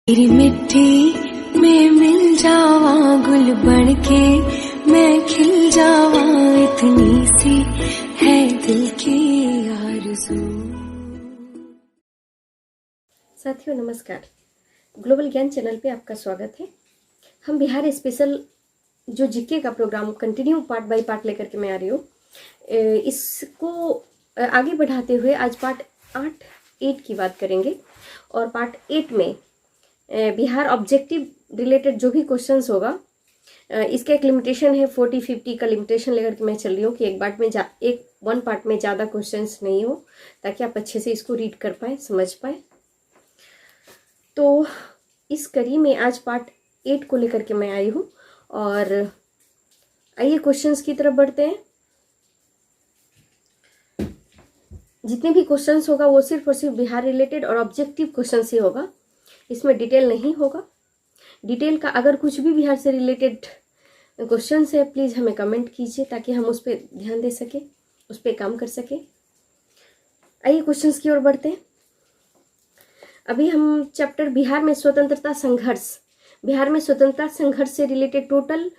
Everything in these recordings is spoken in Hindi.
तेरी मिट्टी में मिल जावा गुल बनके मैं खिल जावा, इतनी सी है दिल की आरज़ू। साथियों नमस्कार, ग्लोबल ज्ञान चैनल पे आपका स्वागत है। हम बिहार स्पेशल जो जीके का programme continue part by part लेकर के मैं आ रही हूँ, इसको आगे बढ़ाते हुए आज पार्ट 8 की बात करेंगे। और पार्ट 8 में बिहार ऑब्जेक्टिव रिलेटेड जो भी क्वेश्चंस होगा, इसका एक लिमिटेशन है, 40-50 का लिमिटेशन लेकर के मैं चल रही हूँ कि एक वन पार्ट में ज़्यादा क्वेश्चंस नहीं हो, ताकि आप अच्छे से इसको रीड कर पाए, समझ पाए। तो इस कड़ी में आज पार्ट 8 को लेकर के मैं आई हूँ। और आइए क्वेश्चंस की तरफ बढ़ते हैं। जितने भी क्वेश्चंस होगा वो सिर्फ और सिर्फ बिहार रिलेटेड और ऑब्जेक्टिव क्वेश्चंस ही होगा, इसमें डिटेल नहीं होगा। डिटेल का अगर कुछ भी बिहार से रिलेटेड क्वेश्चंस है, प्लीज़ हमें कमेंट कीजिए ताकि हम उस पर ध्यान दे सके, उस पर काम कर सके। आइए क्वेश्चंस की ओर बढ़ते हैं। अभी हम चैप्टर बिहार में स्वतंत्रता संघर्ष से रिलेटेड टोटल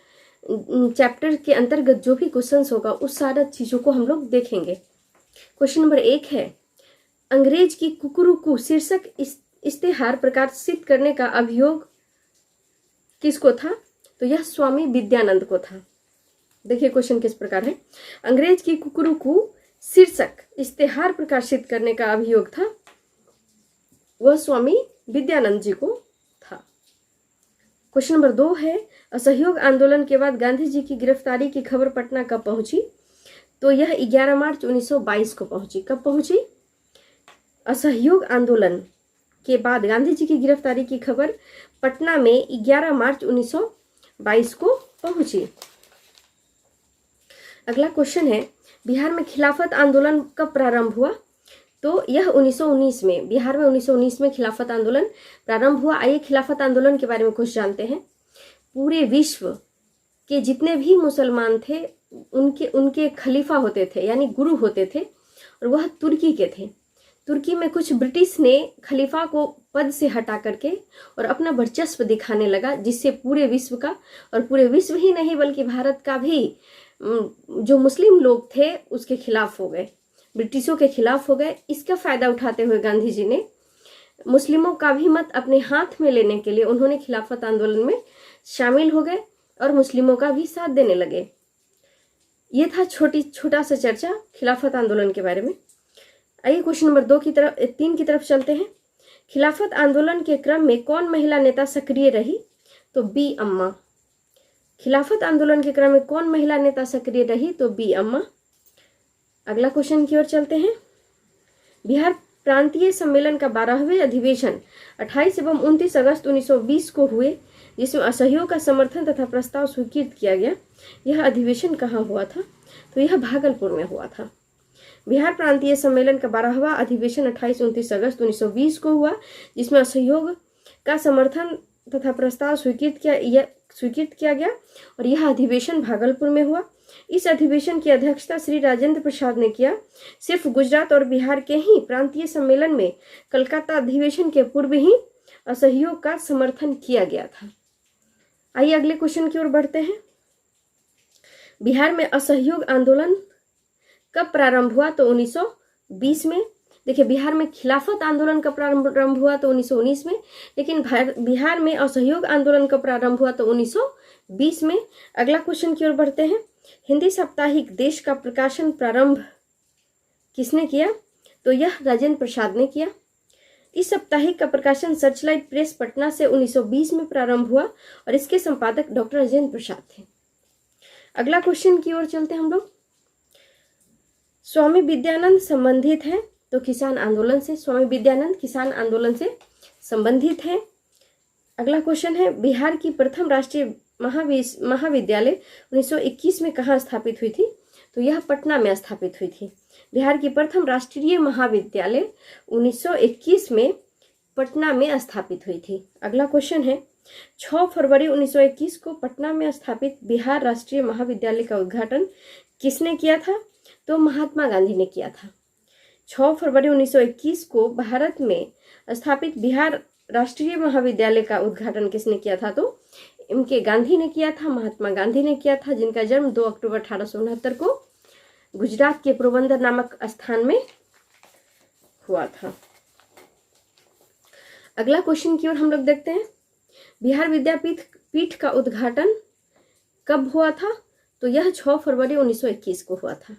चैप्टर के अंतर्गत जो भी क्वेश्चंस होगा उस सारा चीज़ों को हम लोग देखेंगे। क्वेश्चन नंबर 1 है, अंग्रेज की कुकुरुकू शीर्षक इश्तेहार प्रकाशित करने का अभियोग किसको था? तो यह स्वामी विद्यानंद को था। देखिए क्वेश्चन किस प्रकार है। अंग्रेज की कुकुरुकू शीर्षक इश्तेहार प्रकाशित करने का अभियोग था, वह स्वामी विद्यानंद जी को था। क्वेश्चन नंबर 2 है, असहयोग आंदोलन के बाद गांधी जी की गिरफ्तारी की खबर पटना कब पहुंची? तो यह 11 मार्च 1922 को पहुंची। कब पहुंची? असहयोग आंदोलन के बाद गांधी जी की गिरफ्तारी की खबर पटना में 11 मार्च 1922 को पहुंची। अगला क्वेश्चन है, बिहार में खिलाफत आंदोलन कब प्रारंभ हुआ? तो यह 1919 में, बिहार में 1919 में खिलाफत आंदोलन प्रारंभ हुआ। आइए खिलाफत आंदोलन के बारे में कुछ जानते हैं। पूरे विश्व के जितने भी मुसलमान थे उनके खलीफा होते थे, यानी गुरु होते थे, और वह तुर्की के थे। तुर्की में कुछ ब्रिटिश ने खलीफा को पद से हटा करके और अपना वर्चस्व दिखाने लगा, जिससे पूरे विश्व का, और पूरे विश्व ही नहीं बल्कि भारत का भी जो मुस्लिम लोग थे उसके खिलाफ हो गए, ब्रिटिशों के खिलाफ हो गए। इसका फायदा उठाते हुए गांधी जी ने मुस्लिमों का भी मत अपने हाथ में लेने के लिए उन्होंने खिलाफत आंदोलन में शामिल हो गए और मुस्लिमों का भी साथ देने लगे। ये था छोटा सा चर्चा खिलाफत आंदोलन के बारे में। आइए क्वेश्चन नंबर 3 की तरफ चलते हैं। खिलाफत आंदोलन के क्रम में कौन महिला नेता सक्रिय रही? तो बी अम्मा। खिलाफत आंदोलन के क्रम में कौन महिला नेता सक्रिय रही? तो बी अम्मा। अगला क्वेश्चन की ओर चलते हैं। बिहार प्रांतीय सम्मेलन का 12वें अधिवेशन 28 एवं 29 अगस्त 1920 को हुए, जिसमें असहयोग का समर्थन तथा प्रस्ताव स्वीकृत किया गया। यह अधिवेशन कहाँ हुआ था? तो यह भागलपुर में हुआ था। बिहार प्रांतीय सम्मेलन का 12वां अधिवेशन 28-29 अगस्त 1920 को हुआ, जिसमें असहयोग का समर्थन तथा प्रस्ताव स्वीकृत किया गया, और यह अधिवेशन भागलपुर में हुआ। इस अधिवेशन की अध्यक्षता श्री राजेंद्र प्रसाद ने किया। सिर्फ गुजरात और बिहार के ही प्रांतीय सम्मेलन में कलकत्ता अधिवेशन के पूर्व ही असहयोग का समर्थन किया गया था। आइए अगले क्वेश्चन की ओर बढ़ते हैं। बिहार में असहयोग आंदोलन कब प्रारंभ हुआ? तो 1920 में। देखिए बिहार में खिलाफत आंदोलन कब प्रारंभ हुआ? तो 1919 में। लेकिन बिहार में असहयोग आंदोलन कब प्रारंभ हुआ? तो 1920 में। अगला क्वेश्चन की ओर बढ़ते हैं। हिंदी साप्ताहिक देश का प्रकाशन प्रारंभ किसने किया? तो यह राजेंद्र प्रसाद ने किया। इस साप्ताहिक का प्रकाशन सर्चलाइट प्रेस पटना से 1920 में प्रारंभ हुआ और इसके संपादक डॉक्टर राजेंद्र प्रसाद थे। अगला क्वेश्चन की ओर चलते हैं हम लोग। स्वामी विद्यानंद संबंधित हैं तो किसान आंदोलन से। स्वामी विद्यानंद किसान आंदोलन से संबंधित हैं। अगला क्वेश्चन है, बिहार की प्रथम राष्ट्रीय महाविद्यालय 1921 में कहाँ स्थापित हुई थी? तो यह पटना में स्थापित हुई थी। बिहार की प्रथम राष्ट्रीय महाविद्यालय 1921 में पटना में स्थापित हुई थी। अगला क्वेश्चन है, 6 फरवरी 1921 को पटना में स्थापित बिहार राष्ट्रीय महाविद्यालय का उद्घाटन किसने किया था? तो महात्मा गांधी ने किया था। 6 फरवरी 1921 को भारत में स्थापित बिहार राष्ट्रीय महाविद्यालय का उद्घाटन किसने किया था? तो इनके गांधी ने किया था, महात्मा गांधी ने किया था, जिनका जन्म 2 अक्टूबर 1869 को गुजरात के पोरबंदर नामक स्थान में हुआ था। अगला क्वेश्चन की ओर हम लोग देखते हैं, बिहार विद्यापीठ का उद्घाटन कब हुआ था? तो यह 6 फरवरी 1921 को हुआ था।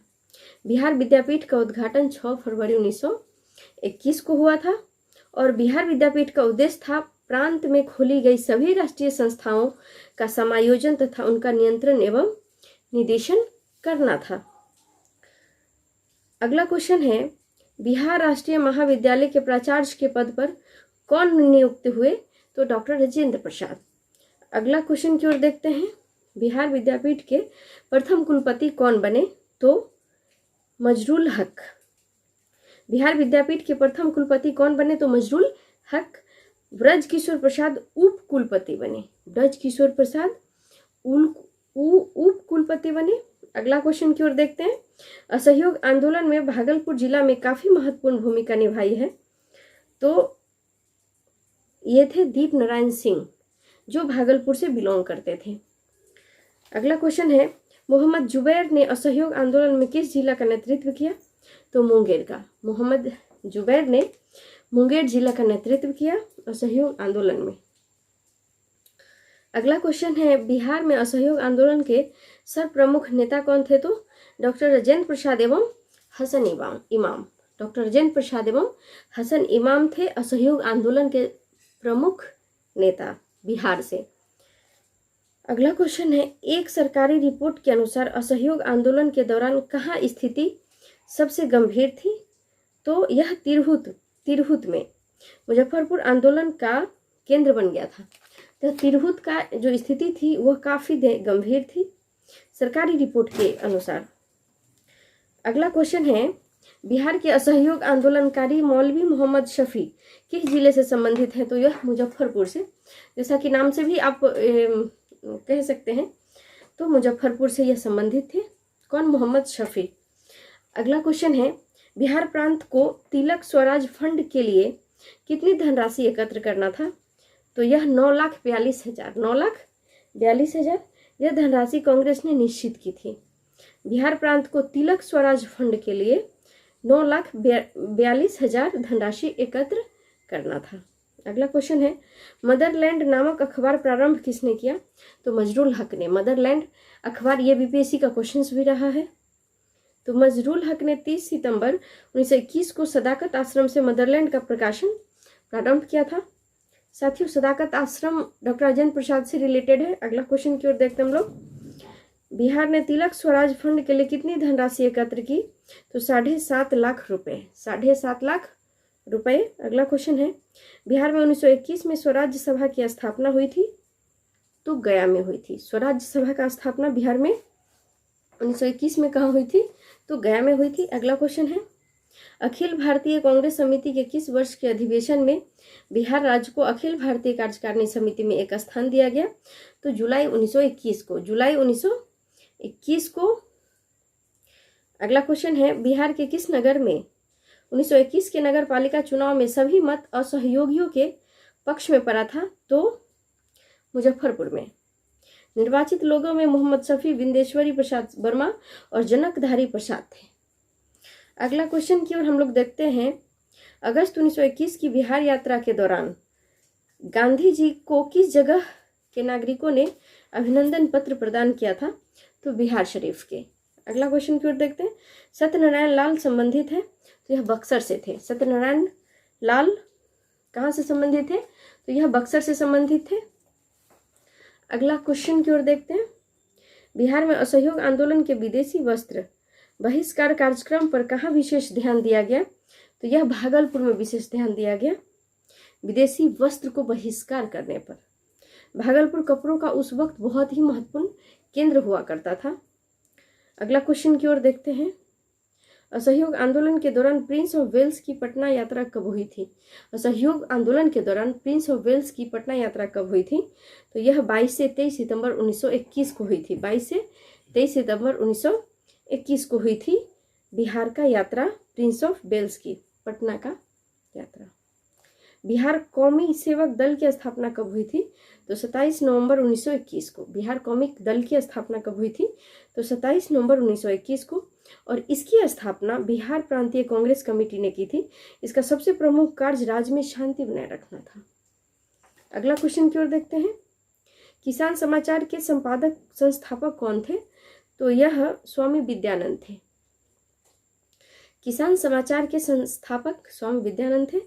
बिहार विद्यापीठ का उद्घाटन 6 फरवरी 1921 को हुआ था और बिहार विद्यापीठ का उद्देश्य था प्रांत में खोली गई सभी राष्ट्रीय संस्थाओं का समायोजन तथा उनका नियंत्रण एवं निर्देशन करना था। अगला क्वेश्चन है, बिहार राष्ट्रीय महाविद्यालय के प्राचार्य के पद पर कौन नियुक्त हुए? तो डॉक्टर राजेंद्र प्रसाद। अगला क्वेश्चन की ओर देखते हैं, बिहार विद्यापीठ के प्रथम कुलपति कौन बने? तो मजरुल हक। बिहार विद्यापीठ के प्रथम कुलपति कौन बने? तो मजरुल हक। ब्रज किशोर प्रसाद उप कुलपति बने। ब्रज किशोर प्रसाद उप कुलपति बने। अगला क्वेश्चन की ओर देखते हैं, असहयोग आंदोलन में भागलपुर जिला में काफी महत्वपूर्ण भूमिका निभाई है। तो ये थे दीप नारायण सिंह, जो भागलपुर से बिलोंग करते थे। अगला क्वेश्चन है, मोहम्मद जुबैर ने असहयोग आंदोलन में किस जिला का नेतृत्व किया? तो मुंगेर का। मोहम्मद जुबैर ने मुंगेर जिला का नेतृत्व किया असहयोग आंदोलन में। अगला क्वेश्चन है, बिहार में असहयोग आंदोलन के सर्वप्रमुख नेता कौन थे? तो डॉक्टर राजेंद्र प्रसाद एवं हसन इमाम। डॉक्टर राजेंद्र प्रसाद एवं हसन इमाम थे असहयोग आंदोलन के प्रमुख नेता बिहार से। अगला क्वेश्चन है, एक सरकारी रिपोर्ट के अनुसार असहयोग आंदोलन के दौरान कहाँ स्थिति सबसे गंभीर थी? तो यह तिरहुत में मुजफ्फरपुर आंदोलन का केंद्र बन गया था। तो तिरहुत का जो स्थिति थी वह काफी गंभीर थी सरकारी रिपोर्ट के अनुसार। अगला क्वेश्चन है, बिहार के असहयोग आंदोलनकारी मौलवी मोहम्मद शफी किस जिले से संबंधित है? तो यह मुजफ्फरपुर से, जैसा कि नाम से भी आप कह सकते हैं, तो मुजफ्फरपुर से यह संबंधित थे। कौन? मोहम्मद शफी। अगला क्वेश्चन है, बिहार प्रांत को तिलक स्वराज फंड के लिए कितनी धनराशि एकत्र करना था? तो यह 9,42,000 9,42,000 यह धनराशि कांग्रेस ने निश्चित की थी। बिहार प्रांत को तिलक स्वराज फंड के लिए 9,42,000 धनराशि एकत्र करना था। अगला क्वेश्चन है, मदरलैंड नामक अखबार प्रारंभ किसने किया? तो मजरुल हक ने। मदरलैंड अखबार ये बीपीएससी का क्वेश्चन भी रहा है। तो मजरुल हक ने 30 सितंबर 1921 को सदाकत आश्रम से मदरलैंड का प्रकाशन प्रारंभ किया था। साथियों, सदाकत आश्रम डॉक्टर राजेंद्र प्रसाद से रिलेटेड है। अगला क्वेश्चन की ओर देखते हैं हम लोग, बिहार ने तिलक स्वराज फंड के लिए कितनी धनराशि एकत्र की? तो 7.5 लाख रुपए। 7.5 लाख रुपए। अगला क्वेश्चन है, बिहार में 1921 में स्वराज्य सभा की स्थापना हुई थी? तो गया में हुई थी। स्वराज्य सभा का स्थापना बिहार में 1921 में कहाँ हुई थी? तो गया में हुई थी। अगला क्वेश्चन है, अखिल भारतीय कांग्रेस समिति के किस वर्ष के अधिवेशन में बिहार राज्य को अखिल भारतीय कार्यकारिणी समिति में एक स्थान दिया गया? तो जुलाई 1921 को। जुलाई 1921 को। अगला क्वेश्चन है, बिहार के किस नगर में 1921 के नगर पालिका चुनाव में सभी मत असहयोगियों के पक्ष में पड़ा था? तो मुजफ्फरपुर में। निर्वाचित लोगों में मोहम्मद शफी, बिंदेश्वरी प्रसाद वर्मा और जनकधारी प्रसाद थे। अगला क्वेश्चन की ओर हम लोग देखते हैं, अगस्त 1921 की बिहार यात्रा के दौरान गांधी जी को किस जगह के नागरिकों ने अभिनंदन पत्र प्रदान किया था? तो बिहार शरीफ के। अगला क्वेश्चन की ओर देखते हैं, सत्यनारायण लाल संबंधित है? तो यह बक्सर से थे। सत्यनारायण लाल कहाँ से संबंधित थे? तो यह बक्सर से संबंधित थे। अगला क्वेश्चन की ओर देखते हैं, बिहार में असहयोग आंदोलन के विदेशी वस्त्र बहिष्कार कार्यक्रम पर कहाँ विशेष ध्यान दिया गया? तो यह भागलपुर में विशेष ध्यान दिया गया विदेशी वस्त्र को बहिष्कार करने पर। भागलपुर कपड़ों का उस वक्त बहुत ही महत्वपूर्ण केंद्र हुआ करता था। अगला क्वेश्चन की ओर देखते हैं, असहयोग आंदोलन के दौरान प्रिंस ऑफ वेल्स की पटना यात्रा कब हुई थी? असहयोग आंदोलन के दौरान प्रिंस ऑफ वेल्स की पटना यात्रा कब हुई थी? तो यह 22 से 23 सितंबर 1921 को हुई थी। 22 से 23 सितंबर 1921 को हुई थी बिहार का यात्रा, प्रिंस ऑफ वेल्स की पटना का यात्रा। बिहार कौमी सेवक दल की स्थापना कब हुई थी? तो 27 नवंबर 1921 को। बिहार कौमी दल की स्थापना कब हुई थी? तो 27 नवंबर 1921 को। और इसकी स्थापना बिहार प्रांतीय कांग्रेस कमेटी ने की थी। इसका सबसे प्रमुख कार्य राज्य में शांति बनाए रखना था। अगला क्वेश्चन की ओर देखते हैं। किसान समाचार के संपादक संस्थापक कौन थे? तो यह स्वामी विद्यानंद थे। किसान समाचार के संस्थापक स्वामी विद्यानंद थे।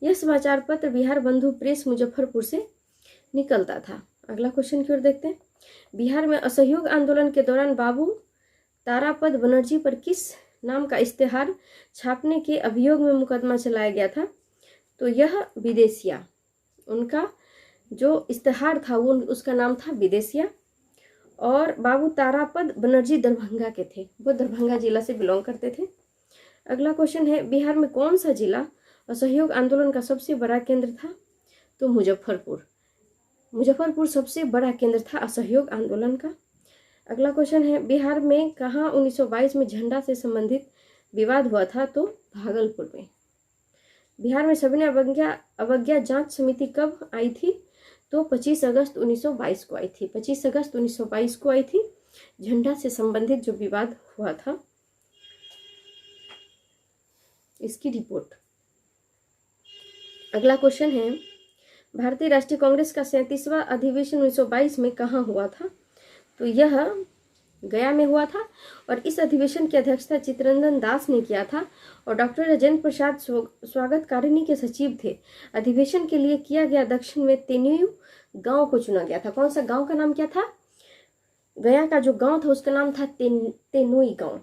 यह समाचार पत्र बिहार बंधु प्रेस मुजफ्फरपुर से निकलता था। अगला क्वेश्चन की ओर देखते हैं। बिहार में असहयोग आंदोलन के दौरान बाबू तारापद बनर्जी पर किस नाम का इश्तेहार छापने के अभियोग में मुकदमा चलाया गया था? तो यह विदेशिया। उनका जो इश्तेहार था वो उसका नाम था विदेशिया। और बाबू तारापद बनर्जी दरभंगा के थे। वो दरभंगा जिला से बिलोंग करते थे। अगला क्वेश्चन है, बिहार में कौन सा जिला असहयोग आंदोलन का सबसे बड़ा केंद्र था? तो मुजफ्फरपुर। मुजफ्फरपुर सबसे बड़ा केंद्र था असहयोग आंदोलन का। अगला क्वेश्चन है, बिहार में कहाँ 1922 में झंडा से संबंधित विवाद हुआ था? तो भागलपुर में। बिहार में सविनय अवज्ञा जांच समिति कब आई थी? तो 25 अगस्त 1922 को आई थी। 25 अगस्त 1922 को आई थी। झंडा से संबंधित जो विवाद हुआ था इसकी रिपोर्ट। अगला क्वेश्चन है, भारतीय राष्ट्रीय कांग्रेस का 37वां अधिवेशन 1922 में कहाँ हुआ था? तो यह गया में हुआ था। और इस अधिवेशन की अध्यक्षता चित्तरंजन दास ने किया था। और डॉक्टर राजेंद्र प्रसाद स्वागतकारिणी के सचिव थे। अधिवेशन के लिए किया गया दक्षिण में तेनुई गांव को चुना गया था। कौन सा गांव का नाम क्या था? गया का जो गांव था उसका नाम था तेनुई गांव।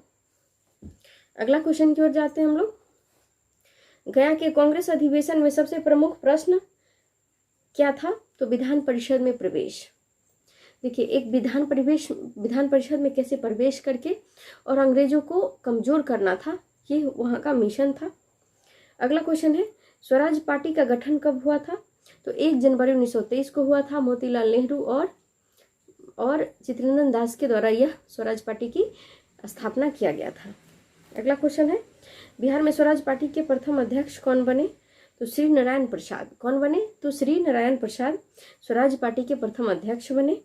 अगला क्वेश्चन की ओर जाते हैं हम लोग। गया के कांग्रेस अधिवेशन में सबसे प्रमुख प्रश्न क्या था? तो विधान परिषद में प्रवेश। देखिए, एक विधान परिषद में कैसे प्रवेश करके और अंग्रेजों को कमजोर करना था, ये वहां का मिशन था। अगला क्वेश्चन है, स्वराज पार्टी का गठन कब हुआ था? तो 1 जनवरी 1923 को हुआ था। मोतीलाल नेहरू और चित्तरंजन दास के द्वारा यह स्वराज पार्टी की स्थापना किया गया था। अगला क्वेश्चन है, बिहार में स्वराज पार्टी के प्रथम अध्यक्ष कौन बने? तो श्री नारायण प्रसाद। कौन बने? तो श्री नारायण प्रसाद स्वराज पार्टी के प्रथम अध्यक्ष बने।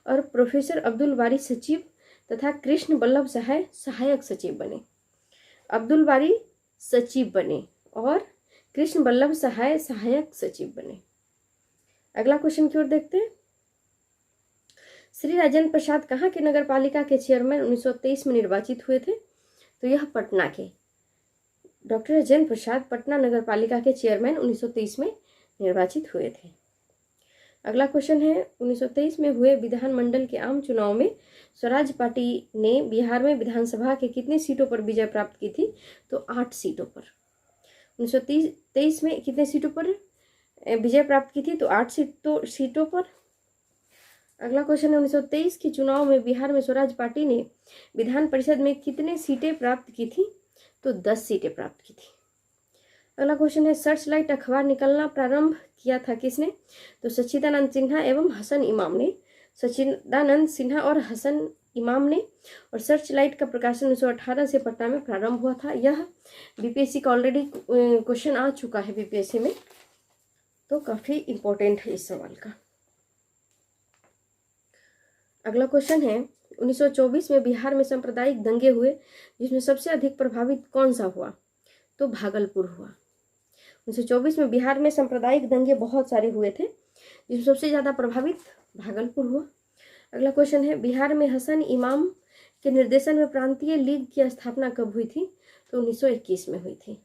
और प्रोफेसर अब्दुल बारी सचिव तथा कृष्ण वल्लभ सहाय सहायक सचिव बने। अब्दुल बारी सचिव बने और कृष्ण वल्लभ सहाय सहायक सचिव बने। अगला क्वेश्चन की ओर देखते हैं। श्री राजेंद्र प्रसाद कहाँ के नगर पालिका के चेयरमैन 1923 में निर्वाचित हुए थे? तो यह पटना के। डॉक्टर राजेंद्र प्रसाद पटना नगर पालिका के चेयरमैन 1923 में निर्वाचित हुए थे। अगला क्वेश्चन है, 1923 में हुए विधानमंडल के आम चुनाव में स्वराज पार्टी ने बिहार में विधानसभा के कितने सीटों पर विजय प्राप्त की थी? तो 8 सीटों पर। 1923 में कितने सीटों पर विजय प्राप्त की थी? तो 8 सीटों पर। अगला क्वेश्चन है, 1923 के चुनाव में बिहार में स्वराज पार्टी ने विधान परिषद में कितने सीटें प्राप्त की थी? तो 10 सीटें प्राप्त की थी। अगला क्वेश्चन है, सर्च लाइट अखबार निकलना प्रारंभ किया था किसने? तो सच्चिदानंद सिन्हा एवं हसन इमाम ने। सच्चिदानंद सिन्हा और हसन इमाम ने। और सर्च लाइट का प्रकाशन 1918 से पटना में प्रारंभ हुआ था। यह बीपीएससी का ऑलरेडी क्वेश्चन आ चुका है बीपीएससी में, तो काफी इंपॉर्टेंट है इस सवाल का। अगला क्वेश्चन है, 1924 में बिहार में सांप्रदायिक दंगे हुए जिसमें सबसे अधिक प्रभावित कौन सा हुआ? तो भागलपुर हुआ। 1924 में बिहार में सांप्रदायिक दंगे बहुत सारे हुए थे जिसमें सबसे ज्यादा प्रभावित भागलपुर हुआ। अगला क्वेश्चन है, बिहार में हसन इमाम के निर्देशन में प्रांतीय लीग की स्थापना कब हुई थी? तो 1921 में हुई थी।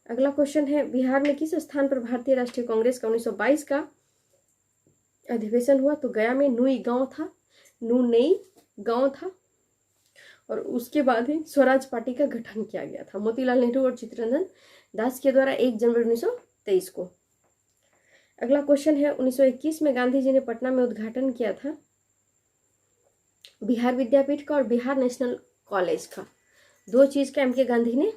अगला क्वेश्चन है, बिहार में किस स्थान पर भारतीय राष्ट्रीय कांग्रेस का 1922 का अधिवेशन हुआ? तो गया में नई गांव था। और उसके बाद ही स्वराज पार्टी का गठन किया गया था मोतीलाल नेहरू और चित्तरंजन दास के द्वारा 1 जनवरी 1923 को। अगला क्वेश्चन है, 1921 में गांधी जी ने पटना में उद्घाटन किया था बिहार विद्यापीठ का और बिहार नेशनल कॉलेज का। 2 चीज का एम के गांधी ने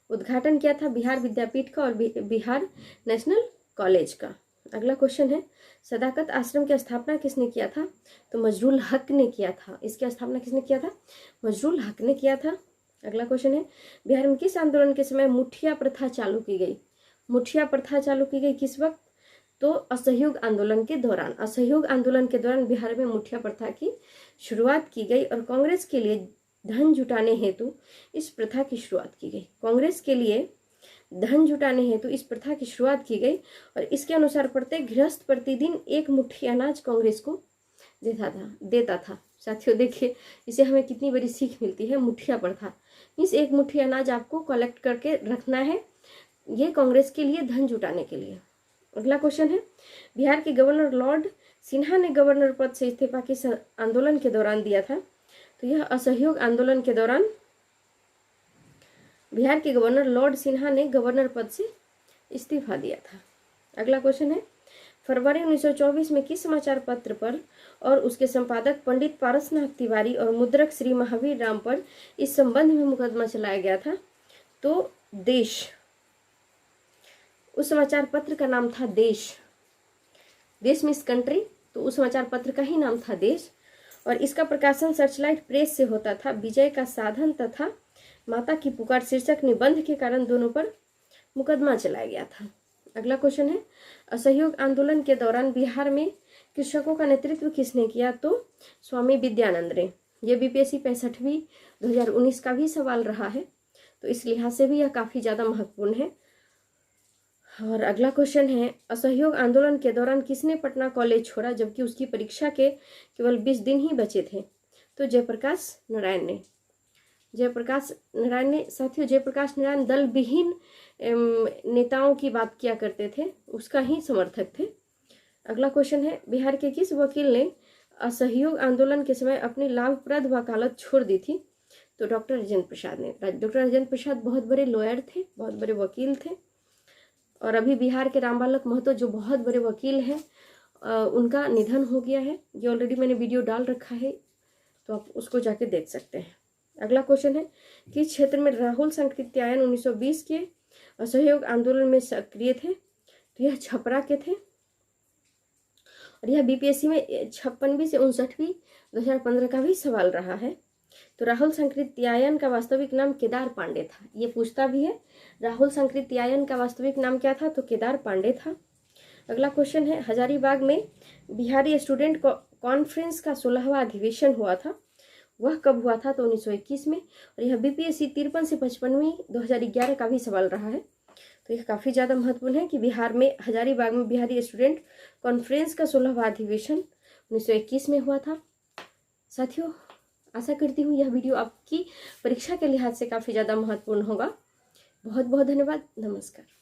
उद्घाटन किया था, बिहार विद्यापीठ का और बिहार नेशनल कॉलेज का। अगला क्वेश्चन है, सदाकत आश्रम की स्थापना किसने किया था? तो मजरूल हक ने किया था। इसकी स्थापना किसने किया था? मजरूल हक ने किया था। अगला क्वेश्चन है, बिहार में किस आंदोलन के समय मुठिया प्रथा चालू की गई? मुठिया प्रथा चालू की गई किस वक्त? तो असहयोग आंदोलन के दौरान। असहयोग आंदोलन के दौरान बिहार में मुठिया प्रथा की शुरुआत की गई और कांग्रेस के लिए धन जुटाने हेतु इस प्रथा की शुरुआत की गई। कांग्रेस के लिए धन जुटाने हेतु इस प्रथा की शुरुआत की गई और इसके अनुसार प्रत्येक गृहस्थ प्रतिदिन 1 मुट्ठी अनाज कांग्रेस को देता था। साथियों देखिए, इसे हमें कितनी बड़ी सीख मिलती है। मुठिया प्रथा मीन्स 1 मुट्ठी अनाज आपको कलेक्ट करके रखना है, ये कांग्रेस के लिए धन जुटाने के लिए। अगला क्वेश्चन है, बिहार के गवर्नर लॉर्ड सिन्हा ने गवर्नर पद से इस्तीफा किस आंदोलन के दौरान दिया था? तो यह असहयोग आंदोलन के दौरान बिहार के गवर्नर लॉर्ड सिन्हा ने गवर्नर पद से इस्तीफा दिया था। अगला क्वेश्चन है, फरवरी 1924 में किस समाचार पत्र पर और उसके संपादक पंडित पारसनाथ तिवारी और मुद्रक श्री महावीर राम पर इस संबंध में मुकदमा चलाया गया था? तो देश। उस समाचार पत्र का नाम था देश। देश मीन्स कंट्री, तो उस समाचार पत्र का ही नाम था देश और इसका प्रकाशन सर्चलाइट प्रेस से होता था। विजय का साधन तथा माता की पुकार शीर्षक निबंध के कारण दोनों पर मुकदमा चलाया गया था। अगला क्वेश्चन है, असहयोग आंदोलन के दौरान बिहार में कृषकों का नेतृत्व किसने किया? तो स्वामी विद्यानंद ने। यह बीपीएससी 65वीं 2019 का भी सवाल रहा है, तो इस लिहाज से भी यह काफ़ी ज़्यादा महत्वपूर्ण है। और अगला क्वेश्चन है, असहयोग आंदोलन के दौरान किसने पटना कॉलेज छोड़ा जबकि उसकी परीक्षा के केवल 20 दिन ही बचे थे? तो जयप्रकाश नारायण ने। जयप्रकाश नारायण ने। साथियों, जयप्रकाश नारायण दल विहीन नेताओं की बात किया करते थे, उसका ही समर्थक थे। अगला क्वेश्चन है, बिहार के किस वकील ने असहयोग आंदोलन के समय अपनी लाभप्रद वकालत छोड़ दी थी? तो डॉक्टर राजेंद्र प्रसाद ने। डॉक्टर राजेंद्र प्रसाद बहुत बड़े लॉयर थे, बहुत बड़े वकील थे और अभी बिहार के रामबालक महतो जो बहुत बड़े वकील हैं, उनका निधन हो गया है। ये ऑलरेडी मैंने वीडियो डाल रखा है, तो आप उसको जाके देख सकते हैं। अगला क्वेश्चन है, किस क्षेत्र में राहुल सांकृत्यायन 1920 के असहयोग आंदोलन में सक्रिय थे? तो यह छपरा के थे और यह बीपीएससी में 56वीं से 59वीं 2015 का भी सवाल रहा है। तो राहुल सांकृत्यायन का वास्तविक नाम केदार पांडे था। ये पूछता भी है, राहुल सांकृत्यायन का वास्तविक नाम क्या था? तो केदार पांडे था। अगला क्वेश्चन है, हजारीबाग में बिहारी स्टूडेंट कॉन्फ्रेंस का 16वां अधिवेशन हुआ था, वह कब हुआ था? तो 1921 में। और यह बीपीएससी 53 से 55वीं 2011 का भी सवाल रहा है, तो यह काफ़ी ज़्यादा महत्वपूर्ण है कि बिहार में हजारीबाग में बिहारी स्टूडेंट कॉन्फ्रेंस का 16वां अधिवेशन 1921 में हुआ था। साथियों, आशा करती हूँ यह वीडियो आपकी परीक्षा के लिहाज से काफ़ी ज़्यादा महत्वपूर्ण होगा। बहुत बहुत धन्यवाद। नमस्कार।